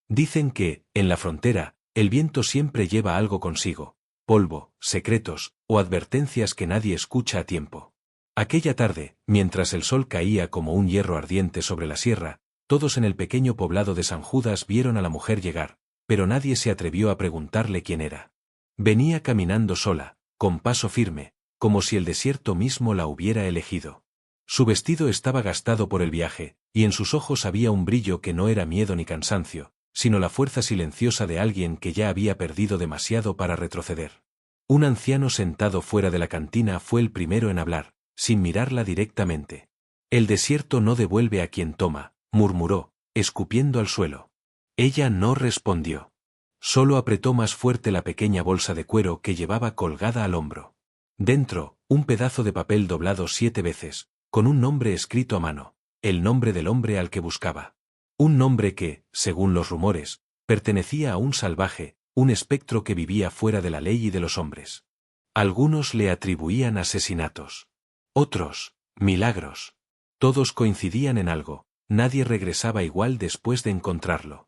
Dicen que, en la frontera, el viento siempre lleva algo consigo, polvo, secretos, o advertencias que nadie escucha a tiempo. Aquella tarde, mientras el sol caía como un hierro ardiente sobre la sierra, todos en el pequeño poblado de San Judas vieron a la mujer llegar, pero nadie se atrevió a preguntarle quién era. Venía caminando sola, con paso firme, como si el desierto mismo la hubiera elegido. Su vestido estaba gastado por el viaje, y en sus ojos había un brillo que no era miedo ni cansancio, sino la fuerza silenciosa de alguien que ya había perdido demasiado para retroceder. Un anciano sentado fuera de la cantina fue el primero en hablar, sin mirarla directamente. El desierto no devuelve a quien toma, murmuró, escupiendo al suelo. Ella no respondió. Solo apretó más fuerte la pequeña bolsa de cuero que llevaba colgada al hombro. Dentro, un pedazo de papel doblado 7 veces, con un nombre escrito a mano, el nombre del hombre al que buscaba. Un nombre que, según los rumores, pertenecía a un salvaje, un espectro que vivía fuera de la ley y de los hombres. Algunos le atribuían asesinatos. Otros, milagros. Todos coincidían en algo, nadie regresaba igual después de encontrarlo.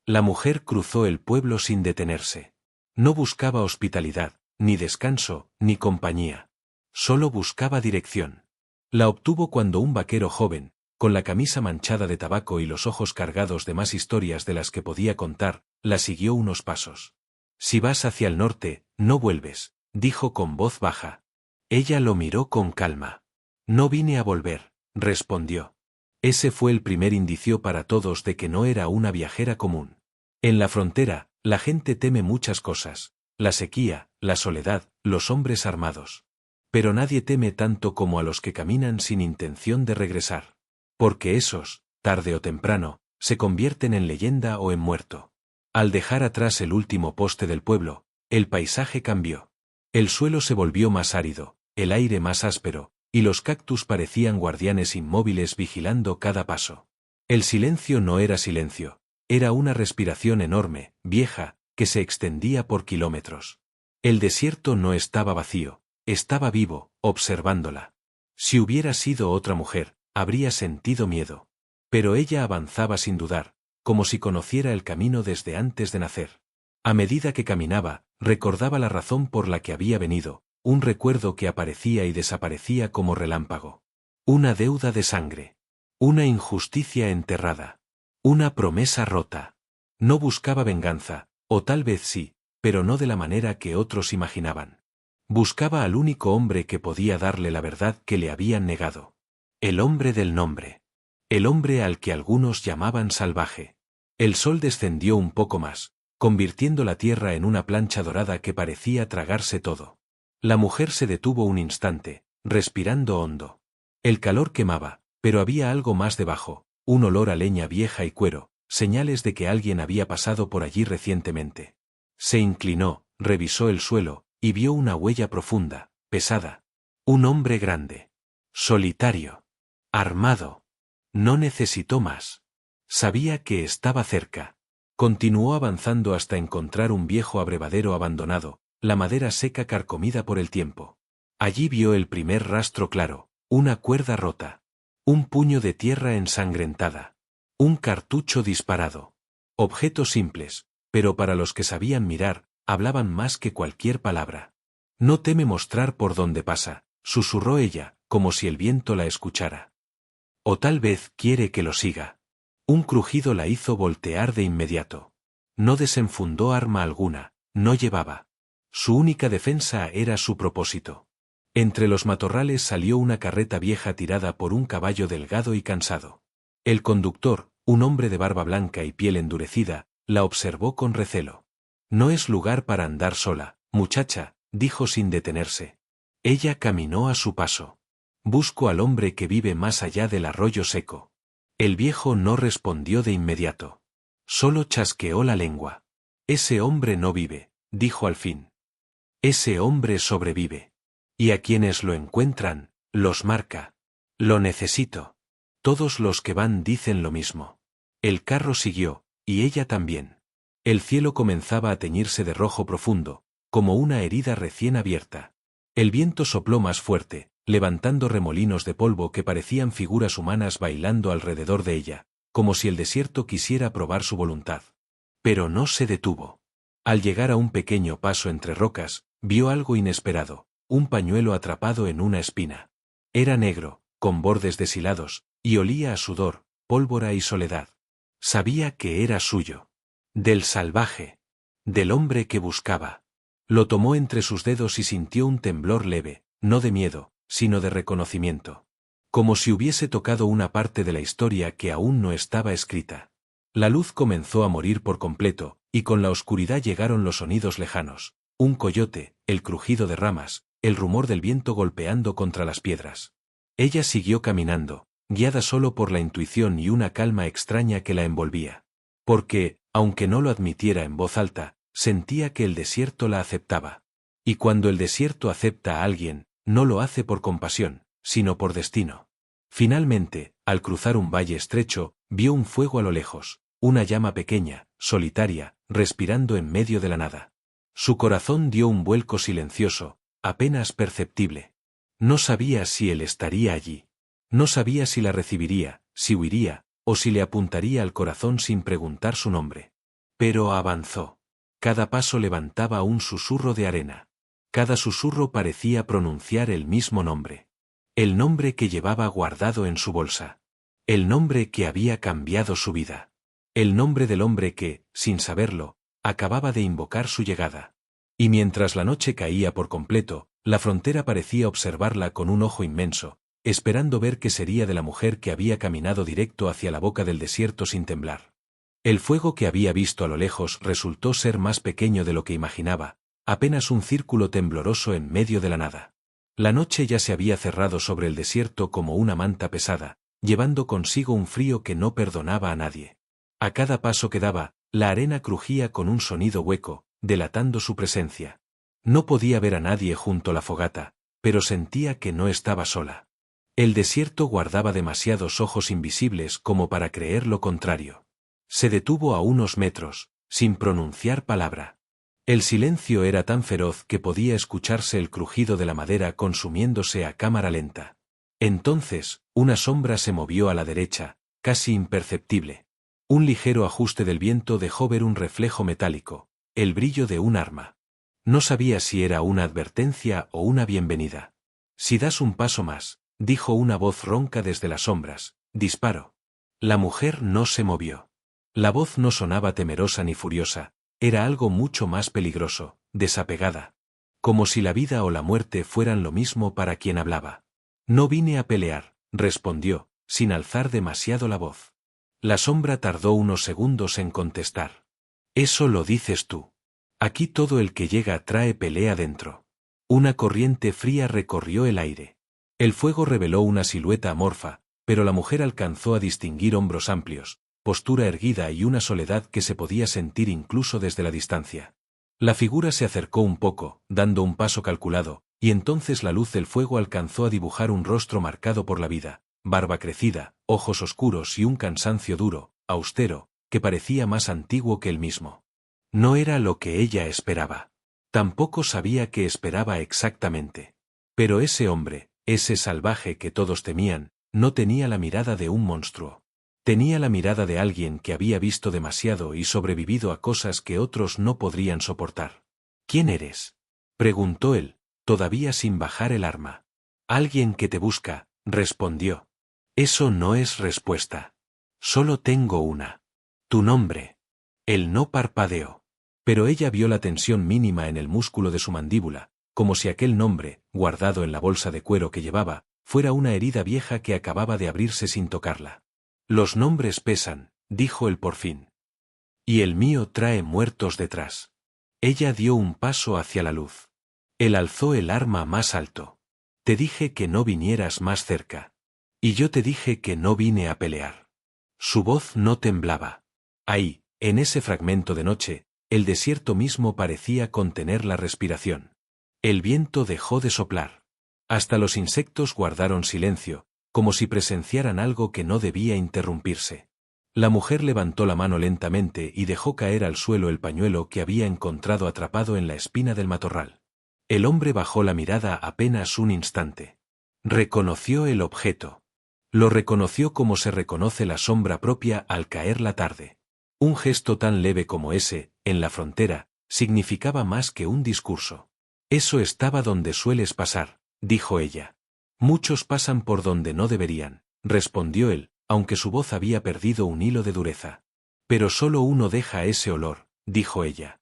La mujer cruzó el pueblo sin detenerse. No buscaba hospitalidad, ni descanso, ni compañía. Solo buscaba dirección. La obtuvo cuando un vaquero joven, con la camisa manchada de tabaco y los ojos cargados de más historias de las que podía contar, la siguió unos pasos. Si vas hacia el norte, no vuelves, dijo con voz baja. Ella lo miró con calma. No vine a volver, respondió. Ese fue el primer indicio para todos de que no era una viajera común. En la frontera, la gente teme muchas cosas, la sequía, la soledad, los hombres armados. Pero nadie teme tanto como a los que caminan sin intención de regresar. Porque esos, tarde o temprano, se convierten en leyenda o en muerto. Al dejar atrás el último poste del pueblo, el paisaje cambió. El suelo se volvió más árido, el aire más áspero, y los cactus parecían guardianes inmóviles vigilando cada paso. El silencio no era silencio, era una respiración enorme, vieja, que se extendía por kilómetros. El desierto no estaba vacío, estaba vivo, observándola. Si hubiera sido otra mujer, habría sentido miedo. Pero ella avanzaba sin dudar, como si conociera el camino desde antes de nacer. A medida que caminaba, recordaba la razón por la que había venido, un recuerdo que aparecía y desaparecía como relámpago. Una deuda de sangre. Una injusticia enterrada. Una promesa rota. No buscaba venganza, o tal vez sí, pero no de la manera que otros imaginaban. Buscaba al único hombre que podía darle la verdad que le habían negado. El hombre del nombre. El hombre al que algunos llamaban salvaje. El sol descendió un poco más, convirtiendo la tierra en una plancha dorada que parecía tragarse todo. La mujer se detuvo un instante, respirando hondo. El calor quemaba, pero había algo más debajo, un olor a leña vieja y cuero, señales de que alguien había pasado por allí recientemente. Se inclinó, revisó el suelo, y vio una huella profunda, pesada. Un hombre grande. Solitario. Armado. No necesitó más. Sabía que estaba cerca. Continuó avanzando hasta encontrar un viejo abrevadero abandonado, la madera seca carcomida por el tiempo. Allí vio el primer rastro claro, una cuerda rota. Un puño de tierra ensangrentada. Un cartucho disparado. Objetos simples, pero para los que sabían mirar, hablaban más que cualquier palabra. No teme mostrar por dónde pasa, susurró ella, como si el viento la escuchara. O tal vez quiere que lo siga. Un crujido la hizo voltear de inmediato. No desenfundó arma alguna, no llevaba. Su única defensa era su propósito. Entre los matorrales salió una carreta vieja tirada por un caballo delgado y cansado. El conductor, un hombre de barba blanca y piel endurecida, la observó con recelo. No es lugar para andar sola, muchacha, dijo sin detenerse. Ella caminó a su paso. Busco al hombre que vive más allá del arroyo seco. El viejo no respondió de inmediato. Solo chasqueó la lengua. Ese hombre no vive, dijo al fin. Ese hombre sobrevive. Y a quienes lo encuentran, los marca. Lo necesito. Todos los que van dicen lo mismo. El carro siguió, y ella también. El cielo comenzaba a teñirse de rojo profundo, como una herida recién abierta. El viento sopló más fuerte, levantando remolinos de polvo que parecían figuras humanas bailando alrededor de ella, como si el desierto quisiera probar su voluntad. Pero no se detuvo. Al llegar a un pequeño paso entre rocas, vio algo inesperado, un pañuelo atrapado en una espina. Era negro, con bordes deshilados, y olía a sudor, pólvora y soledad. Sabía que era suyo. Del salvaje. Del hombre que buscaba. Lo tomó entre sus dedos y sintió un temblor leve, no de miedo, sino de reconocimiento. Como si hubiese tocado una parte de la historia que aún no estaba escrita. La luz comenzó a morir por completo, y con la oscuridad llegaron los sonidos lejanos. Un coyote, el crujido de ramas, el rumor del viento golpeando contra las piedras. Ella siguió caminando, guiada solo por la intuición y una calma extraña que la envolvía. Porque, aunque no lo admitiera en voz alta, sentía que el desierto la aceptaba. Y cuando el desierto acepta a alguien, no lo hace por compasión, sino por destino. Finalmente, al cruzar un valle estrecho, vio un fuego a lo lejos, una llama pequeña, solitaria, respirando en medio de la nada. Su corazón dio un vuelco silencioso, apenas perceptible. No sabía si él estaría allí. No sabía si la recibiría, si huiría, o si le apuntaría al corazón sin preguntar su nombre. Pero avanzó. Cada paso levantaba un susurro de arena. Cada susurro parecía pronunciar el mismo nombre. El nombre que llevaba guardado en su bolsa. El nombre que había cambiado su vida. El nombre del hombre que, sin saberlo, acababa de invocar su llegada. Y mientras la noche caía por completo, la frontera parecía observarla con un ojo inmenso, esperando ver qué sería de la mujer que había caminado directo hacia la boca del desierto sin temblar. El fuego que había visto a lo lejos resultó ser más pequeño de lo que imaginaba, apenas un círculo tembloroso en medio de la nada. La noche ya se había cerrado sobre el desierto como una manta pesada, llevando consigo un frío que no perdonaba a nadie. A cada paso que daba, la arena crujía con un sonido hueco, delatando su presencia. No podía ver a nadie junto a la fogata, pero sentía que no estaba sola. El desierto guardaba demasiados ojos invisibles como para creer lo contrario. Se detuvo a unos metros, sin pronunciar palabra. El silencio era tan feroz que podía escucharse el crujido de la madera consumiéndose a cámara lenta. Entonces, una sombra se movió a la derecha, casi imperceptible. Un ligero ajuste del viento dejó ver un reflejo metálico, el brillo de un arma. No sabía si era una advertencia o una bienvenida. Si das un paso más, dijo una voz ronca desde las sombras, disparo. La mujer no se movió. La voz no sonaba temerosa ni furiosa, era algo mucho más peligroso, desapegada. Como si la vida o la muerte fueran lo mismo para quien hablaba. No vine a pelear, respondió, sin alzar demasiado la voz. La sombra tardó unos segundos en contestar. Eso lo dices tú. Aquí todo el que llega trae pelea dentro. Una corriente fría recorrió el aire. El fuego reveló una silueta amorfa, pero la mujer alcanzó a distinguir hombros amplios, postura erguida y una soledad que se podía sentir incluso desde la distancia. La figura se acercó un poco, dando un paso calculado, y entonces la luz del fuego alcanzó a dibujar un rostro marcado por la vida, barba crecida, ojos oscuros y un cansancio duro, austero, que parecía más antiguo que él mismo. No era lo que ella esperaba. Tampoco sabía qué esperaba exactamente. Pero ese hombre, ese salvaje que todos temían, no tenía la mirada de un monstruo. Tenía la mirada de alguien que había visto demasiado y sobrevivido a cosas que otros no podrían soportar. ¿Quién eres?, preguntó él, todavía sin bajar el arma. Alguien que te busca, respondió. Eso no es respuesta. Solo tengo una. Tu nombre. Él no parpadeó. Pero ella vio la tensión mínima en el músculo de su mandíbula, como si aquel nombre, guardado en la bolsa de cuero que llevaba, fuera una herida vieja que acababa de abrirse sin tocarla. Los nombres pesan, dijo él por fin. Y el mío trae muertos detrás. Ella dio un paso hacia la luz. Él alzó el arma más alto. Te dije que no vinieras más cerca. Y yo te dije que no vine a pelear. Su voz no temblaba. Ahí, en ese fragmento de noche, el desierto mismo parecía contener la respiración. El viento dejó de soplar. Hasta los insectos guardaron silencio, como si presenciaran algo que no debía interrumpirse. La mujer levantó la mano lentamente y dejó caer al suelo el pañuelo que había encontrado atrapado en la espina del matorral. El hombre bajó la mirada apenas un instante. Reconoció el objeto. Lo reconoció como se reconoce la sombra propia al caer la tarde. Un gesto tan leve como ese, en la frontera, significaba más que un discurso. Eso estaba donde sueles pasar, dijo ella. Muchos pasan por donde no deberían, respondió él, aunque su voz había perdido un hilo de dureza. Pero solo uno deja ese olor, dijo ella.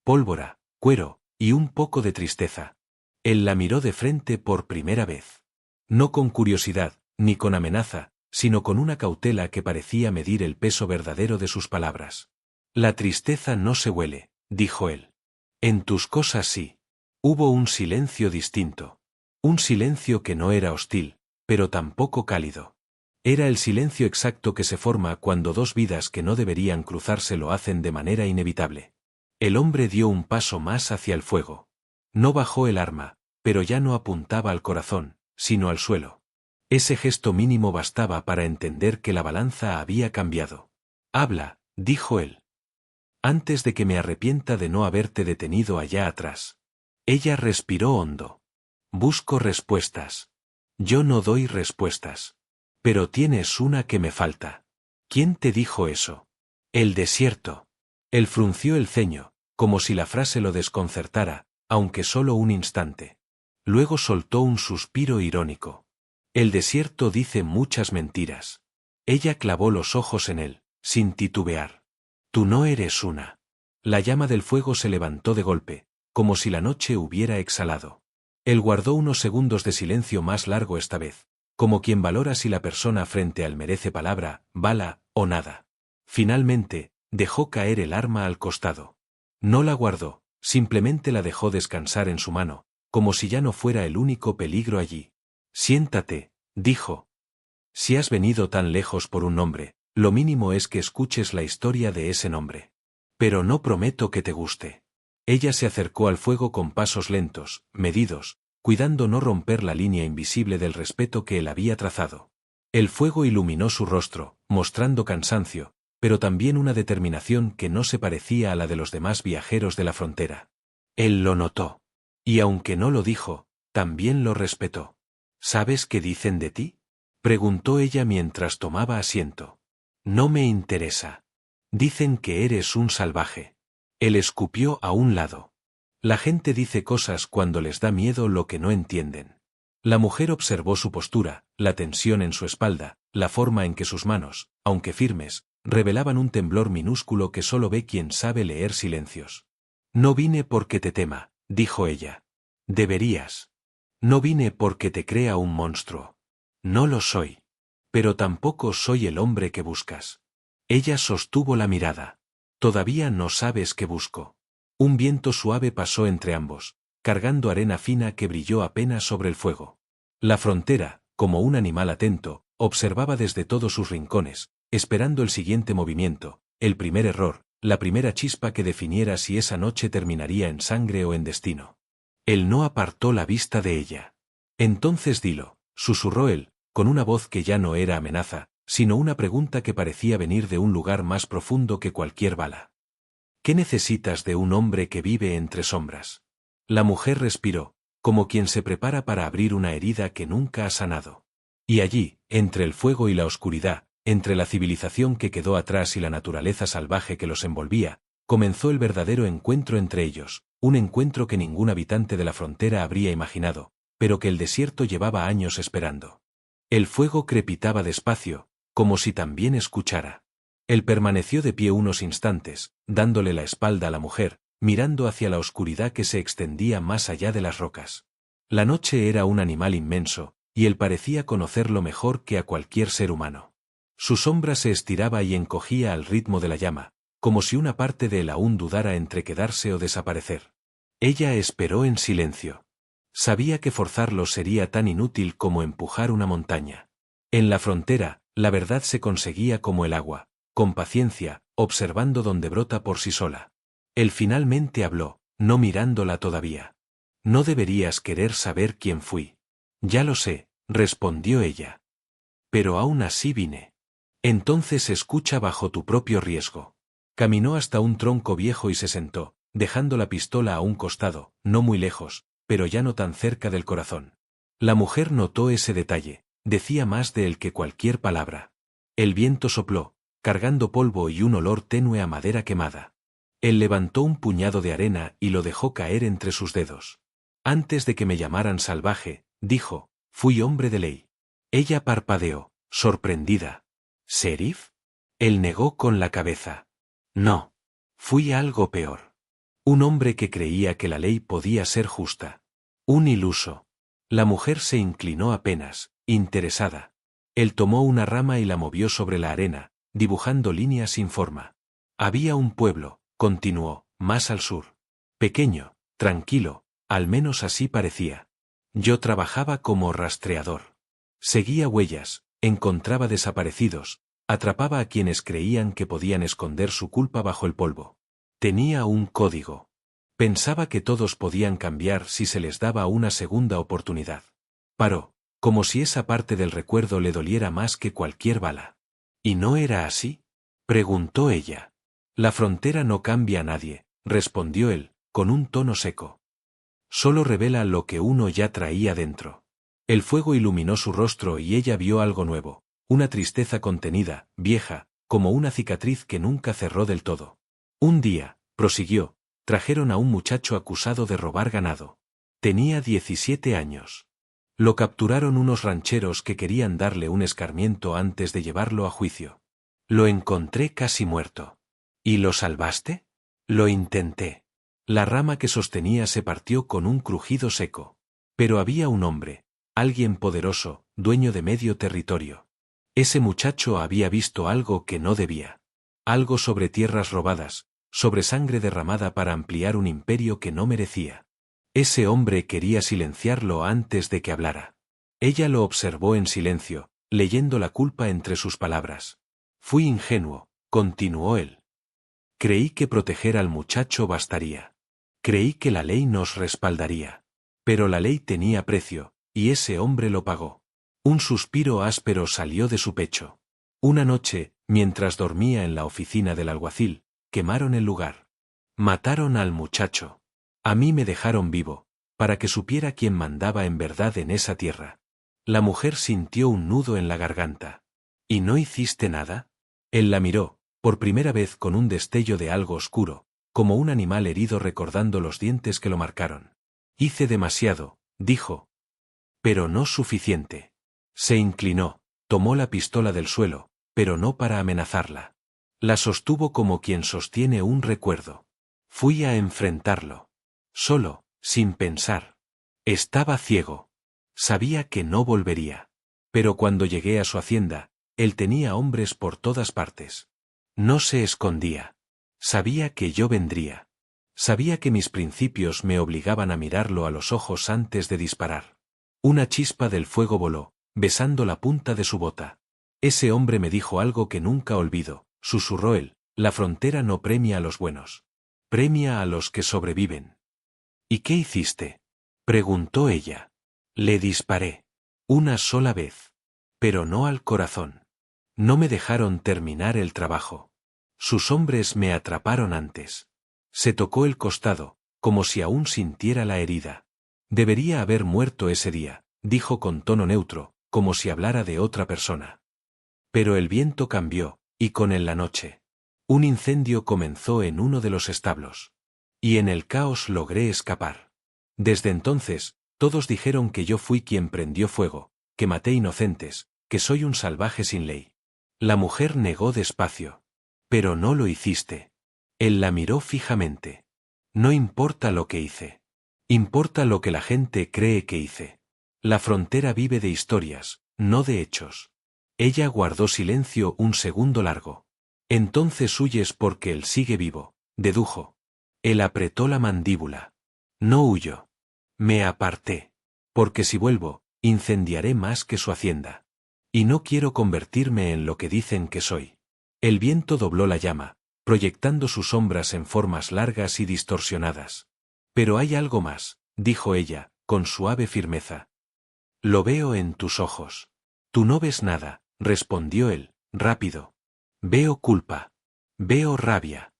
Pólvora, cuero, y un poco de tristeza. Él la miró de frente por primera vez. No con curiosidad, ni con amenaza, sino con una cautela que parecía medir el peso verdadero de sus palabras. La tristeza no se huele, dijo él. En tus cosas sí. Hubo un silencio distinto. Un silencio que no era hostil, pero tampoco cálido. Era el silencio exacto que se forma cuando dos vidas que no deberían cruzarse lo hacen de manera inevitable. El hombre dio un paso más hacia el fuego. No bajó el arma, pero ya no apuntaba al corazón, sino al suelo. Ese gesto mínimo bastaba para entender que la balanza había cambiado. Habla, dijo él. Antes de que me arrepienta de no haberte detenido allá atrás. Ella respiró hondo. Busco respuestas. Yo no doy respuestas. Pero tienes una que me falta. ¿Quién te dijo eso? El desierto. Él frunció el ceño, como si la frase lo desconcertara, aunque solo un instante. Luego soltó un suspiro irónico. El desierto dice muchas mentiras. Ella clavó los ojos en él, sin titubear. Tú no eres una. La llama del fuego se levantó de golpe, como si la noche hubiera exhalado. Él guardó unos segundos de silencio más largo esta vez, como quien valora si la persona frente a él merece palabra, bala o nada. Finalmente, dejó caer el arma al costado. No la guardó, simplemente la dejó descansar en su mano, como si ya no fuera el único peligro allí. Siéntate, dijo. Si has venido tan lejos por un nombre, lo mínimo es que escuches la historia de ese nombre. Pero no prometo que te guste. Ella se acercó al fuego con pasos lentos, medidos, cuidando no romper la línea invisible del respeto que él había trazado. El fuego iluminó su rostro, mostrando cansancio, pero también una determinación que no se parecía a la de los demás viajeros de la frontera. Él lo notó. Y aunque no lo dijo, también lo respetó. ¿Sabes qué dicen de ti? Preguntó ella mientras tomaba asiento. No me interesa. Dicen que eres un salvaje. Él escupió a un lado. La gente dice cosas cuando les da miedo lo que no entienden. La mujer observó su postura, la tensión en su espalda, la forma en que sus manos, aunque firmes, revelaban un temblor minúsculo que solo ve quien sabe leer silencios. No vine porque te tema, dijo ella. Deberías. No vine porque te crea un monstruo. No lo soy. Pero tampoco soy el hombre que buscas. Ella sostuvo la mirada. Todavía no sabes qué busco. Un viento suave pasó entre ambos, cargando arena fina que brilló apenas sobre el fuego. La frontera, como un animal atento, observaba desde todos sus rincones, esperando el siguiente movimiento, el primer error, la primera chispa que definiera si esa noche terminaría en sangre o en destino. Él no apartó la vista de ella. Entonces dilo, susurró él, con una voz que ya no era amenaza, sino una pregunta que parecía venir de un lugar más profundo que cualquier bala. ¿Qué necesitas de un hombre que vive entre sombras? La mujer respiró, como quien se prepara para abrir una herida que nunca ha sanado. Y allí, entre el fuego y la oscuridad, entre la civilización que quedó atrás y la naturaleza salvaje que los envolvía, comenzó el verdadero encuentro entre ellos, un encuentro que ningún habitante de la frontera habría imaginado, pero que el desierto llevaba años esperando. El fuego crepitaba despacio, como si también escuchara. Él permaneció de pie unos instantes, dándole la espalda a la mujer, mirando hacia la oscuridad que se extendía más allá de las rocas. La noche era un animal inmenso, y él parecía conocerlo mejor que a cualquier ser humano. Su sombra se estiraba y encogía al ritmo de la llama, como si una parte de él aún dudara entre quedarse o desaparecer. Ella esperó en silencio. Sabía que forzarlo sería tan inútil como empujar una montaña. En la frontera, la verdad se conseguía como el agua, con paciencia, observando donde brota por sí sola. Él finalmente habló, no mirándola todavía. No deberías querer saber quién fui. Ya lo sé, respondió ella. Pero aún así vine. Entonces escucha bajo tu propio riesgo. Caminó hasta un tronco viejo y se sentó, dejando la pistola a un costado, no muy lejos, pero ya no tan cerca del corazón. La mujer notó ese detalle, decía más de él que cualquier palabra. El viento sopló, cargando polvo y un olor tenue a madera quemada. Él levantó un puñado de arena y lo dejó caer entre sus dedos. Antes de que me llamaran salvaje, dijo, fui hombre de ley. Ella parpadeó, sorprendida. ¿Sheriff? Él negó con la cabeza. No. Fui algo peor. Un hombre que creía que la ley podía ser justa. Un iluso. La mujer se inclinó apenas, interesada. Él tomó una rama y la movió sobre la arena, dibujando líneas sin forma. Había un pueblo, continuó, más al sur. Pequeño, tranquilo, al menos así parecía. Yo trabajaba como rastreador. Seguía huellas, encontraba desaparecidos, atrapaba a quienes creían que podían esconder su culpa bajo el polvo. Tenía un código. Pensaba que todos podían cambiar si se les daba una segunda oportunidad. Paró, como si esa parte del recuerdo le doliera más que cualquier bala. ¿Y no era así? Preguntó ella. La frontera no cambia a nadie, respondió él, con un tono seco. Solo revela lo que uno ya traía dentro. El fuego iluminó su rostro y ella vio algo nuevo, una tristeza contenida, vieja, como una cicatriz que nunca cerró del todo. Un día, prosiguió, trajeron a un muchacho acusado de robar ganado. Tenía 17 años. Lo capturaron unos rancheros que querían darle un escarmiento antes de llevarlo a juicio. Lo encontré casi muerto. ¿Y lo salvaste? Lo intenté. La rama que sostenía se partió con un crujido seco. Pero había un hombre, alguien poderoso, dueño de medio territorio. Ese muchacho había visto algo que no debía. Algo sobre tierras robadas, sobre sangre derramada para ampliar un imperio que no merecía. Ese hombre quería silenciarlo antes de que hablara. Ella lo observó en silencio, leyendo la culpa entre sus palabras. Fui ingenuo, continuó él. Creí que proteger al muchacho bastaría. Creí que la ley nos respaldaría. Pero la ley tenía precio, y ese hombre lo pagó. Un suspiro áspero salió de su pecho. Una noche, mientras dormía en la oficina del alguacil, quemaron el lugar. Mataron al muchacho. A mí me dejaron vivo, para que supiera quién mandaba en verdad en esa tierra. La mujer sintió un nudo en la garganta. ¿Y no hiciste nada? Él la miró, por primera vez con un destello de algo oscuro, como un animal herido recordando los dientes que lo marcaron. Hice demasiado, dijo. Pero no suficiente. Se inclinó, tomó la pistola del suelo, pero no para amenazarla. La sostuvo como quien sostiene un recuerdo. Fui a enfrentarlo. Solo, sin pensar. Estaba ciego. Sabía que no volvería. Pero cuando llegué a su hacienda, él tenía hombres por todas partes. No se escondía. Sabía que yo vendría. Sabía que mis principios me obligaban a mirarlo a los ojos antes de disparar. Una chispa del fuego voló, besando la punta de su bota. Ese hombre me dijo algo que nunca olvido, susurró él, la frontera no premia a los buenos. Premia a los que sobreviven. ¿Y qué hiciste? Preguntó ella. Le disparé. Una sola vez. Pero no al corazón. No me dejaron terminar el trabajo. Sus hombres me atraparon antes. Se tocó el costado, como si aún sintiera la herida. Debería haber muerto ese día, dijo con tono neutro, como si hablara de otra persona. Pero el viento cambió, y con él la noche. Un incendio comenzó en uno de los establos. Y en el caos logré escapar. Desde entonces, todos dijeron que yo fui quien prendió fuego, que maté inocentes, que soy un salvaje sin ley. La mujer negó despacio. Pero no lo hiciste. Él la miró fijamente. No importa lo que hice. Importa lo que la gente cree que hice. La frontera vive de historias, no de hechos. Ella guardó silencio un segundo largo. Entonces huyes porque él sigue vivo, dedujo. Él apretó la mandíbula. No huyo. Me aparté. Porque si vuelvo, incendiaré más que su hacienda. Y no quiero convertirme en lo que dicen que soy. El viento dobló la llama, proyectando sus sombras en formas largas y distorsionadas. Pero hay algo más, dijo ella, con suave firmeza. Lo veo en tus ojos. Tú no ves nada, respondió él, rápido. Veo culpa. Veo rabia.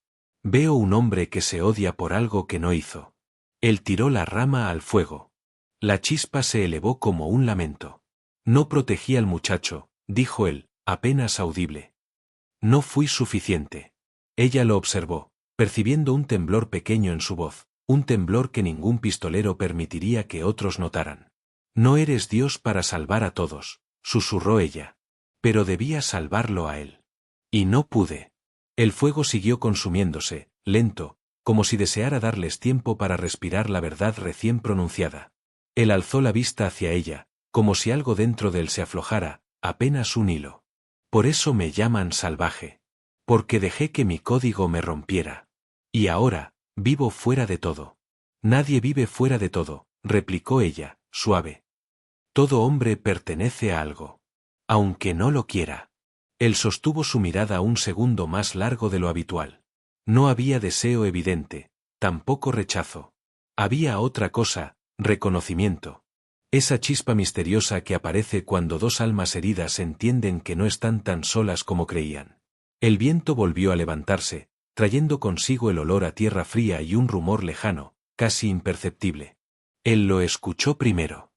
Veo un hombre que se odia por algo que no hizo. Él tiró la rama al fuego. La chispa se elevó como un lamento. No protegí al muchacho, dijo él, apenas audible. No fui suficiente. Ella lo observó, percibiendo un temblor pequeño en su voz, un temblor que ningún pistolero permitiría que otros notaran. No eres Dios para salvar a todos, susurró ella. Pero debía salvarlo a él. Y no pude. El fuego siguió consumiéndose, lento, como si deseara darles tiempo para respirar la verdad recién pronunciada. Él alzó la vista hacia ella, como si algo dentro de él se aflojara, apenas un hilo. Por eso me llaman salvaje. Porque dejé que mi código me rompiera. Y ahora, vivo fuera de todo. Nadie vive fuera de todo, replicó ella, suave. Todo hombre pertenece a algo. Aunque no lo quiera. Él sostuvo su mirada un segundo más largo de lo habitual. No había deseo evidente, tampoco rechazo. Había otra cosa, reconocimiento. Esa chispa misteriosa que aparece cuando dos almas heridas entienden que no están tan solas como creían. El viento volvió a levantarse, trayendo consigo el olor a tierra fría y un rumor lejano, casi imperceptible. Él lo escuchó primero.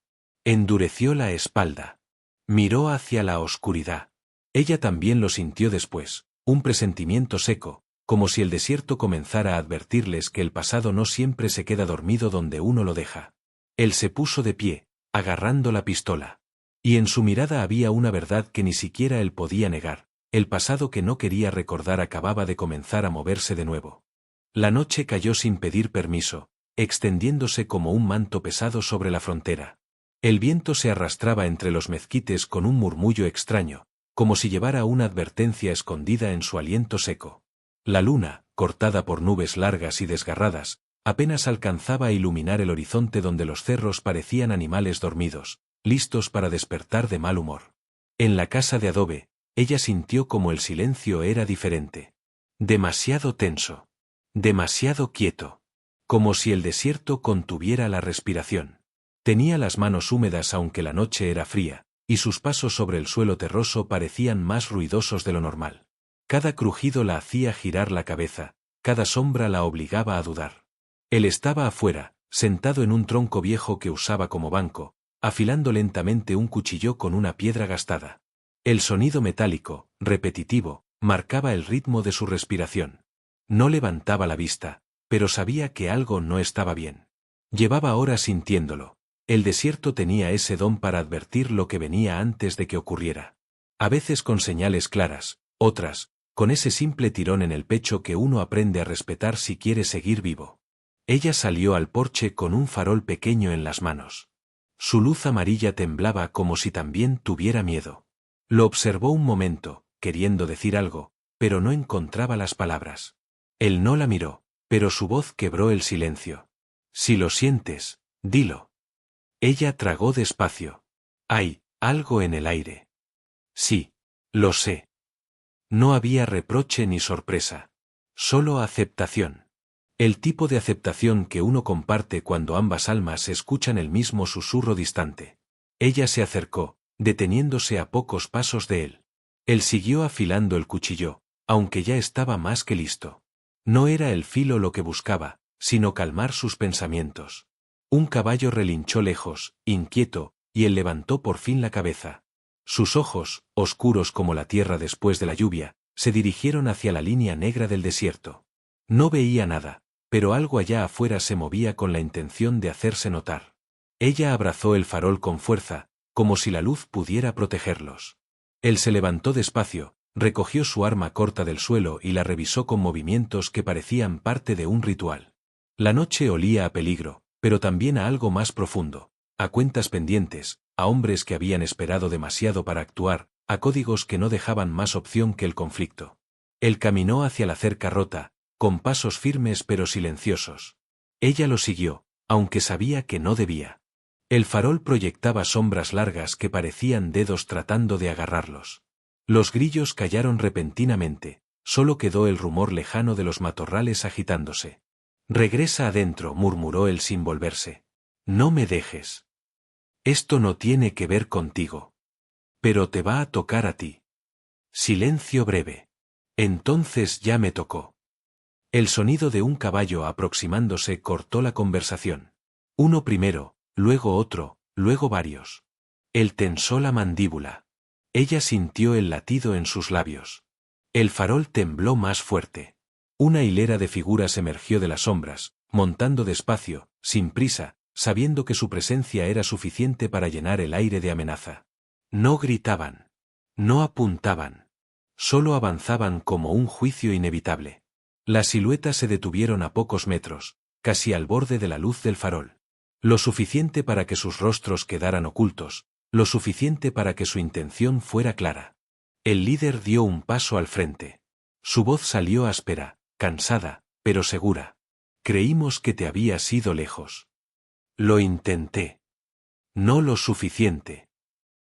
Endureció la espalda. Miró hacia la oscuridad. Ella también lo sintió después, un presentimiento seco, como si el desierto comenzara a advertirles que el pasado no siempre se queda dormido donde uno lo deja. Él se puso de pie, agarrando la pistola. Y en su mirada había una verdad que ni siquiera él podía negar, el pasado que no quería recordar acababa de comenzar a moverse de nuevo. La noche cayó sin pedir permiso, extendiéndose como un manto pesado sobre la frontera. El viento se arrastraba entre los mezquites con un murmullo extraño, como si llevara una advertencia escondida en su aliento seco. La luna, cortada por nubes largas y desgarradas, apenas alcanzaba a iluminar el horizonte donde los cerros parecían animales dormidos, listos para despertar de mal humor. En la casa de adobe, ella sintió como el silencio era diferente. Demasiado tenso. Demasiado quieto. Como si el desierto contuviera la respiración. Tenía las manos húmedas aunque la noche era fría, y sus pasos sobre el suelo terroso parecían más ruidosos de lo normal. Cada crujido la hacía girar la cabeza, cada sombra la obligaba a dudar. Él estaba afuera, sentado en un tronco viejo que usaba como banco, afilando lentamente un cuchillo con una piedra gastada. El sonido metálico, repetitivo, marcaba el ritmo de su respiración. No levantaba la vista, pero sabía que algo no estaba bien. Llevaba horas sintiéndolo. El desierto tenía ese don para advertir lo que venía antes de que ocurriera. A veces con señales claras, otras, con ese simple tirón en el pecho que uno aprende a respetar si quiere seguir vivo. Ella salió al porche con un farol pequeño en las manos. Su luz amarilla temblaba como si también tuviera miedo. Lo observó un momento, queriendo decir algo, pero no encontraba las palabras. Él no la miró, pero su voz quebró el silencio. Si lo sientes, dilo. Ella tragó despacio. Hay algo en el aire. Sí, lo sé. No había reproche ni sorpresa. Solo aceptación. El tipo de aceptación que uno comparte cuando ambas almas escuchan el mismo susurro distante. Ella se acercó, deteniéndose a pocos pasos de él. Él siguió afilando el cuchillo, aunque ya estaba más que listo. No era el filo lo que buscaba, sino calmar sus pensamientos. Un caballo relinchó lejos, inquieto, y él levantó por fin la cabeza. Sus ojos, oscuros como la tierra después de la lluvia, se dirigieron hacia la línea negra del desierto. No veía nada, pero algo allá afuera se movía con la intención de hacerse notar. Ella abrazó el farol con fuerza, como si la luz pudiera protegerlos. Él se levantó despacio, recogió su arma corta del suelo y la revisó con movimientos que parecían parte de un ritual. La noche olía a peligro, pero también a algo más profundo, a cuentas pendientes, a hombres que habían esperado demasiado para actuar, a códigos que no dejaban más opción que el conflicto. Él caminó hacia la cerca rota, con pasos firmes pero silenciosos. Ella lo siguió, aunque sabía que no debía. El farol proyectaba sombras largas que parecían dedos tratando de agarrarlos. Los grillos callaron repentinamente, solo quedó el rumor lejano de los matorrales agitándose. Regresa adentro, murmuró él sin volverse. No me dejes. Esto no tiene que ver contigo. Pero te va a tocar a ti. Silencio breve. Entonces ya me tocó. El sonido de un caballo aproximándose cortó la conversación. Uno primero, luego otro, luego varios. Él tensó la mandíbula. Ella sintió el latido en sus labios. El farol tembló más fuerte. Una hilera de figuras emergió de las sombras, montando despacio, sin prisa, sabiendo que su presencia era suficiente para llenar el aire de amenaza. No gritaban. No apuntaban. Solo avanzaban como un juicio inevitable. Las siluetas se detuvieron a pocos metros, casi al borde de la luz del farol. Lo suficiente para que sus rostros quedaran ocultos, lo suficiente para que su intención fuera clara. El líder dio un paso al frente. Su voz salió áspera, cansada, pero segura. Creímos que te habías ido lejos. Lo intenté. No lo suficiente.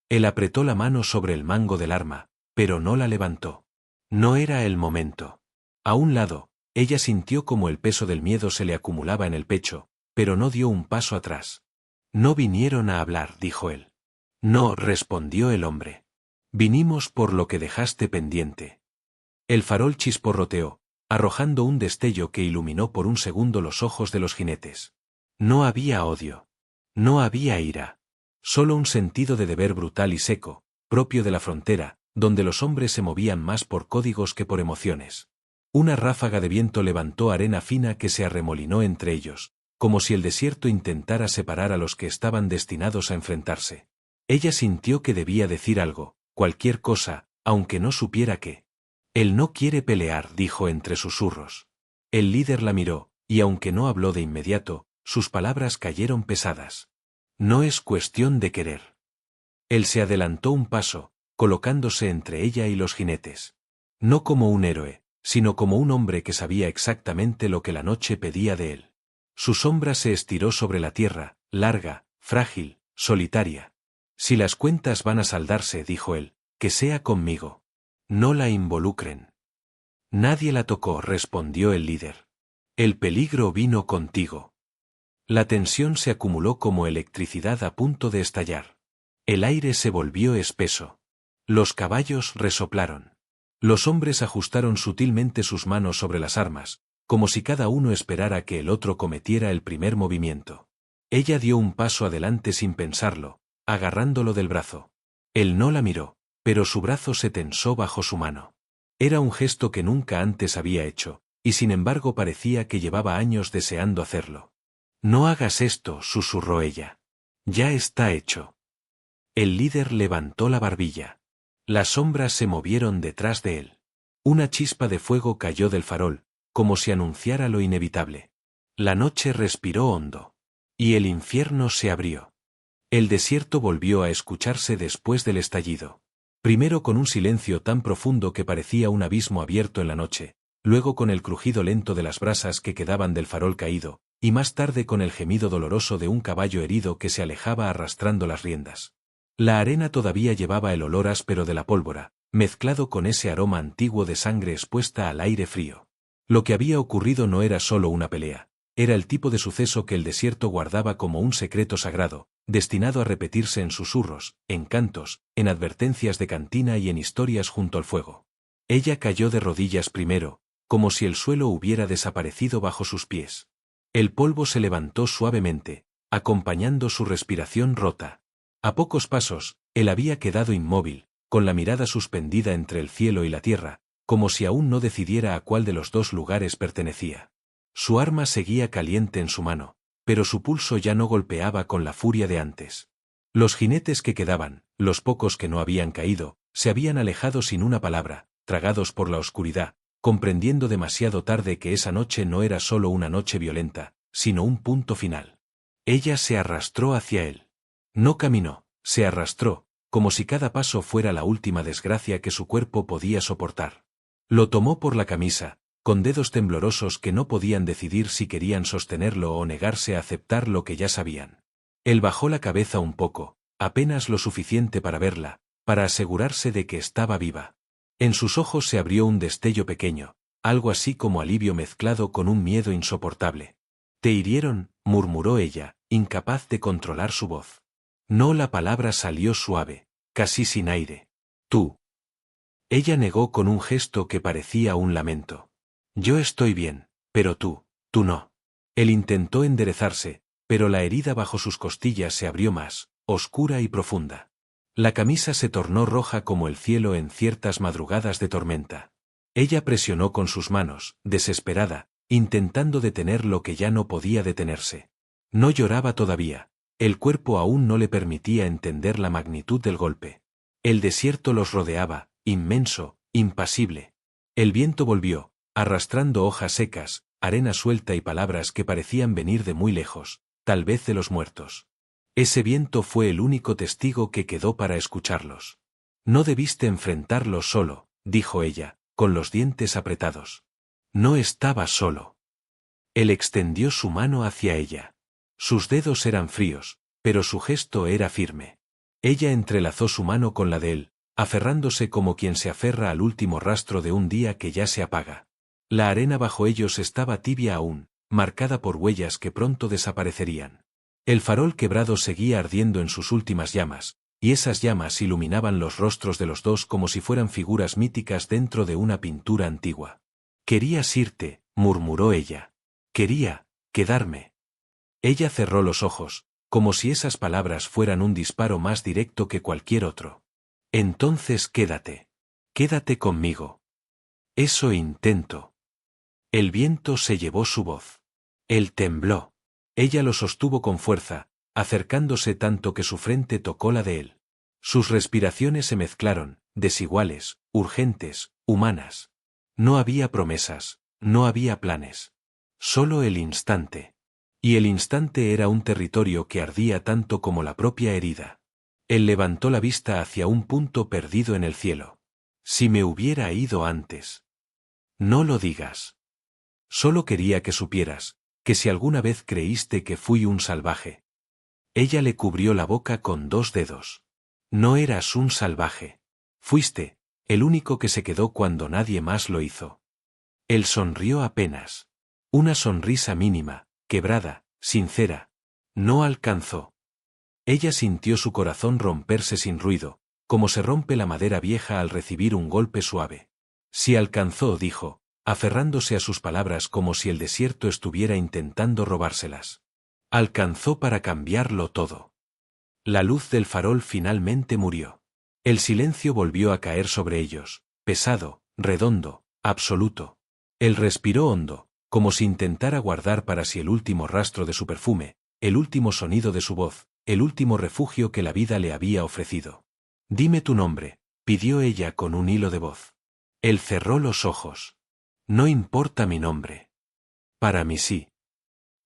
Él apretó la mano sobre el mango del arma, pero no la levantó. No era el momento. A un lado, ella sintió como el peso del miedo se le acumulaba en el pecho, pero no dio un paso atrás. No vinieron a hablar, dijo él. No, respondió el hombre. Vinimos por lo que dejaste pendiente. El farol chisporroteó, arrojando un destello que iluminó por un segundo los ojos de los jinetes. No había odio. No había ira. Solo un sentido de deber brutal y seco, propio de la frontera, donde los hombres se movían más por códigos que por emociones. Una ráfaga de viento levantó arena fina que se arremolinó entre ellos, como si el desierto intentara separar a los que estaban destinados a enfrentarse. Ella sintió que debía decir algo, cualquier cosa, aunque no supiera qué. Él no quiere pelear, dijo entre susurros. El líder la miró, y aunque no habló de inmediato, sus palabras cayeron pesadas. No es cuestión de querer. Él se adelantó un paso, colocándose entre ella y los jinetes. No como un héroe, sino como un hombre que sabía exactamente lo que la noche pedía de él. Su sombra se estiró sobre la tierra, larga, frágil, solitaria. Si las cuentas van a saldarse, dijo él, que sea conmigo. No la involucren. Nadie la tocó, respondió el líder. El peligro vino contigo. La tensión se acumuló como electricidad a punto de estallar. El aire se volvió espeso. Los caballos resoplaron. Los hombres ajustaron sutilmente sus manos sobre las armas, como si cada uno esperara que el otro cometiera el primer movimiento. Ella dio un paso adelante sin pensarlo, agarrándolo del brazo. Él no la miró, pero su brazo se tensó bajo su mano. Era un gesto que nunca antes había hecho, y sin embargo parecía que llevaba años deseando hacerlo. No hagas esto, susurró ella. Ya está hecho. El líder levantó la barbilla. Las sombras se movieron detrás de él. Una chispa de fuego cayó del farol, como si anunciara lo inevitable. La noche respiró hondo. Y el infierno se abrió. El desierto volvió a escucharse después del estallido. Primero con un silencio tan profundo que parecía un abismo abierto en la noche, luego con el crujido lento de las brasas que quedaban del farol caído, y más tarde con el gemido doloroso de un caballo herido que se alejaba arrastrando las riendas. La arena todavía llevaba el olor áspero de la pólvora, mezclado con ese aroma antiguo de sangre expuesta al aire frío. Lo que había ocurrido no era solo una pelea, era el tipo de suceso que el desierto guardaba como un secreto sagrado, destinado a repetirse en susurros, en cantos, en advertencias de cantina y en historias junto al fuego. Ella cayó de rodillas primero, como si el suelo hubiera desaparecido bajo sus pies. El polvo se levantó suavemente, acompañando su respiración rota. A pocos pasos, él había quedado inmóvil, con la mirada suspendida entre el cielo y la tierra, como si aún no decidiera a cuál de los dos lugares pertenecía. Su arma seguía caliente en su mano, pero su pulso ya no golpeaba con la furia de antes. Los jinetes que quedaban, los pocos que no habían caído, se habían alejado sin una palabra, tragados por la oscuridad, comprendiendo demasiado tarde que esa noche no era solo una noche violenta, sino un punto final. Ella se arrastró hacia él. No caminó, se arrastró, como si cada paso fuera la última desgracia que su cuerpo podía soportar. Lo tomó por la camisa, con dedos temblorosos que no podían decidir si querían sostenerlo o negarse a aceptar lo que ya sabían. Él bajó la cabeza un poco, apenas lo suficiente para verla, para asegurarse de que estaba viva. En sus ojos se abrió un destello pequeño, algo así como alivio mezclado con un miedo insoportable. «¿Te hirieron?», murmuró ella, incapaz de controlar su voz. No, la palabra salió suave, casi sin aire. «Tú». Ella negó con un gesto que parecía un lamento. «Yo estoy bien, pero tú no». Él intentó enderezarse, pero la herida bajo sus costillas se abrió más, oscura y profunda. La camisa se tornó roja como el cielo en ciertas madrugadas de tormenta. Ella presionó con sus manos, desesperada, intentando detener lo que ya no podía detenerse. No lloraba todavía. El cuerpo aún no le permitía entender la magnitud del golpe. El desierto los rodeaba, inmenso, impasible. El viento volvió, arrastrando hojas secas, arena suelta y palabras que parecían venir de muy lejos, tal vez de los muertos. Ese viento fue el único testigo que quedó para escucharlos. No debiste enfrentarlo solo, dijo ella, con los dientes apretados. No estaba solo. Él extendió su mano hacia ella. Sus dedos eran fríos, pero su gesto era firme. Ella entrelazó su mano con la de él, aferrándose como quien se aferra al último rastro de un día que ya se apaga. La arena bajo ellos estaba tibia aún, marcada por huellas que pronto desaparecerían. El farol quebrado seguía ardiendo en sus últimas llamas, y esas llamas iluminaban los rostros de los dos como si fueran figuras míticas dentro de una pintura antigua. «Querías irte», murmuró ella. «Quería quedarme». Ella cerró los ojos, como si esas palabras fueran un disparo más directo que cualquier otro. «Entonces quédate. Quédate conmigo». «Eso intento». El viento se llevó su voz. Él tembló. Ella lo sostuvo con fuerza, acercándose tanto que su frente tocó la de él. Sus respiraciones se mezclaron, desiguales, urgentes, humanas. No había promesas, no había planes. Solo el instante. Y el instante era un territorio que ardía tanto como la propia herida. Él levantó la vista hacia un punto perdido en el cielo. «Si me hubiera ido antes». «No lo digas. Solo quería que supieras, que si alguna vez creíste que fui un salvaje». Ella le cubrió la boca con 2 dedos. «No eras un salvaje. Fuiste, el único que se quedó cuando nadie más lo hizo». Él sonrió apenas. Una sonrisa mínima, quebrada, sincera. No alcanzó. Ella sintió su corazón romperse sin ruido, como se rompe la madera vieja al recibir un golpe suave. «Sí alcanzó», dijo, aferrándose a sus palabras como si el desierto estuviera intentando robárselas. «Alcanzó para cambiarlo todo». La luz del farol finalmente murió. El silencio volvió a caer sobre ellos, pesado, redondo, absoluto. Él respiró hondo, como si intentara guardar para sí el último rastro de su perfume, el último sonido de su voz, el último refugio que la vida le había ofrecido. «Dime tu nombre», pidió ella con un hilo de voz. Él cerró los ojos. «No importa mi nombre». «Para mí sí».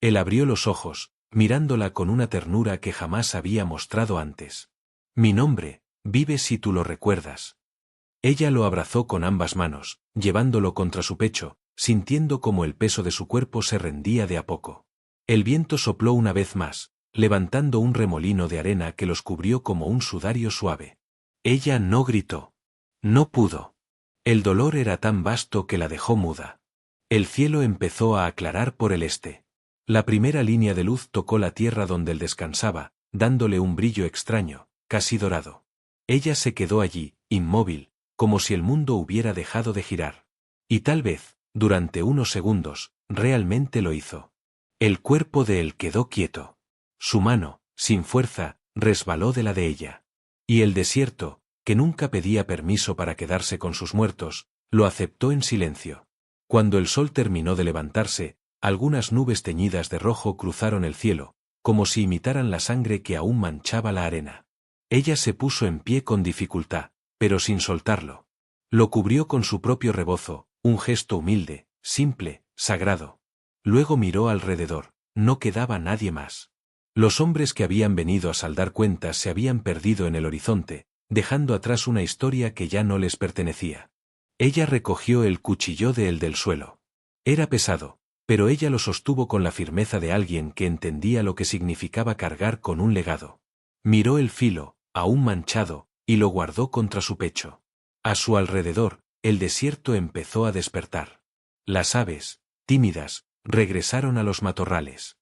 Él abrió los ojos, mirándola con una ternura que jamás había mostrado antes. «Mi nombre, vive si tú lo recuerdas». Ella lo abrazó con ambas manos, llevándolo contra su pecho, sintiendo como el peso de su cuerpo se rendía de a poco. El viento sopló una vez más, levantando un remolino de arena que los cubrió como un sudario suave. Ella no gritó. No pudo. El dolor era tan vasto que la dejó muda. El cielo empezó a aclarar por el este. La primera línea de luz tocó la tierra donde él descansaba, dándole un brillo extraño, casi dorado. Ella se quedó allí, inmóvil, como si el mundo hubiera dejado de girar. Y tal vez, durante unos segundos, realmente lo hizo. El cuerpo de él quedó quieto. Su mano, sin fuerza, resbaló de la de ella. Y el desierto, que nunca pedía permiso para quedarse con sus muertos, lo aceptó en silencio. Cuando el sol terminó de levantarse, algunas nubes teñidas de rojo cruzaron el cielo, como si imitaran la sangre que aún manchaba la arena. Ella se puso en pie con dificultad, pero sin soltarlo. Lo cubrió con su propio rebozo, un gesto humilde, simple, sagrado. Luego miró alrededor, no quedaba nadie más. Los hombres que habían venido a saldar cuentas se habían perdido en el horizonte, dejando atrás una historia que ya no les pertenecía. Ella recogió el cuchillo del suelo. Era pesado, pero ella lo sostuvo con la firmeza de alguien que entendía lo que significaba cargar con un legado. Miró el filo, aún manchado, y lo guardó contra su pecho. A su alrededor, el desierto empezó a despertar. Las aves, tímidas, regresaron a los matorrales.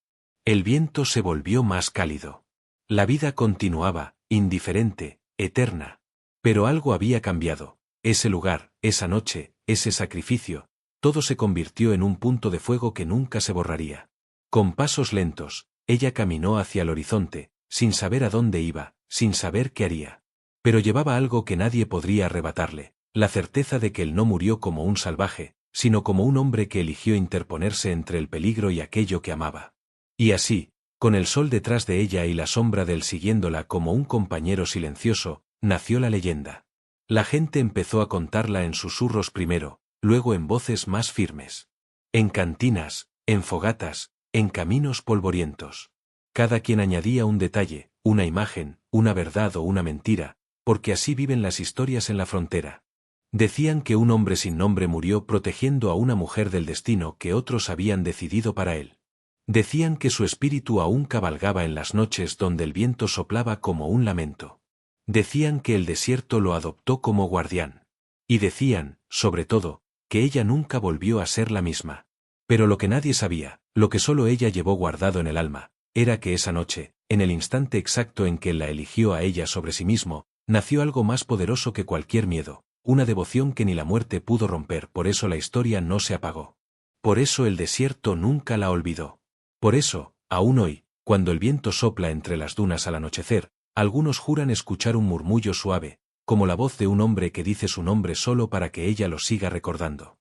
El viento se volvió más cálido. La vida continuaba, indiferente, eterna. Pero algo había cambiado. Ese lugar, esa noche, ese sacrificio, todo se convirtió en un punto de fuego que nunca se borraría. Con pasos lentos, ella caminó hacia el horizonte, sin saber a dónde iba, sin saber qué haría. Pero llevaba algo que nadie podría arrebatarle, la certeza de que él no murió como un salvaje, sino como un hombre que eligió interponerse entre el peligro y aquello que amaba. Y así, con el sol detrás de ella y la sombra de él siguiéndola como un compañero silencioso, nació la leyenda. La gente empezó a contarla en susurros primero, luego en voces más firmes. En cantinas, en fogatas, en caminos polvorientos. Cada quien añadía un detalle, una imagen, una verdad o una mentira, porque así viven las historias en la frontera. Decían que un hombre sin nombre murió protegiendo a una mujer del destino que otros habían decidido para él. Decían que su espíritu aún cabalgaba en las noches donde el viento soplaba como un lamento. Decían que el desierto lo adoptó como guardián. Y decían, sobre todo, que ella nunca volvió a ser la misma. Pero lo que nadie sabía, lo que solo ella llevó guardado en el alma, era que esa noche, en el instante exacto en que él la eligió a ella sobre sí mismo, nació algo más poderoso que cualquier miedo, una devoción que ni la muerte pudo romper. Por eso la historia no se apagó. Por eso el desierto nunca la olvidó. Por eso, aún hoy, cuando el viento sopla entre las dunas al anochecer, algunos juran escuchar un murmullo suave, como la voz de un hombre que dice su nombre solo para que ella lo siga recordando.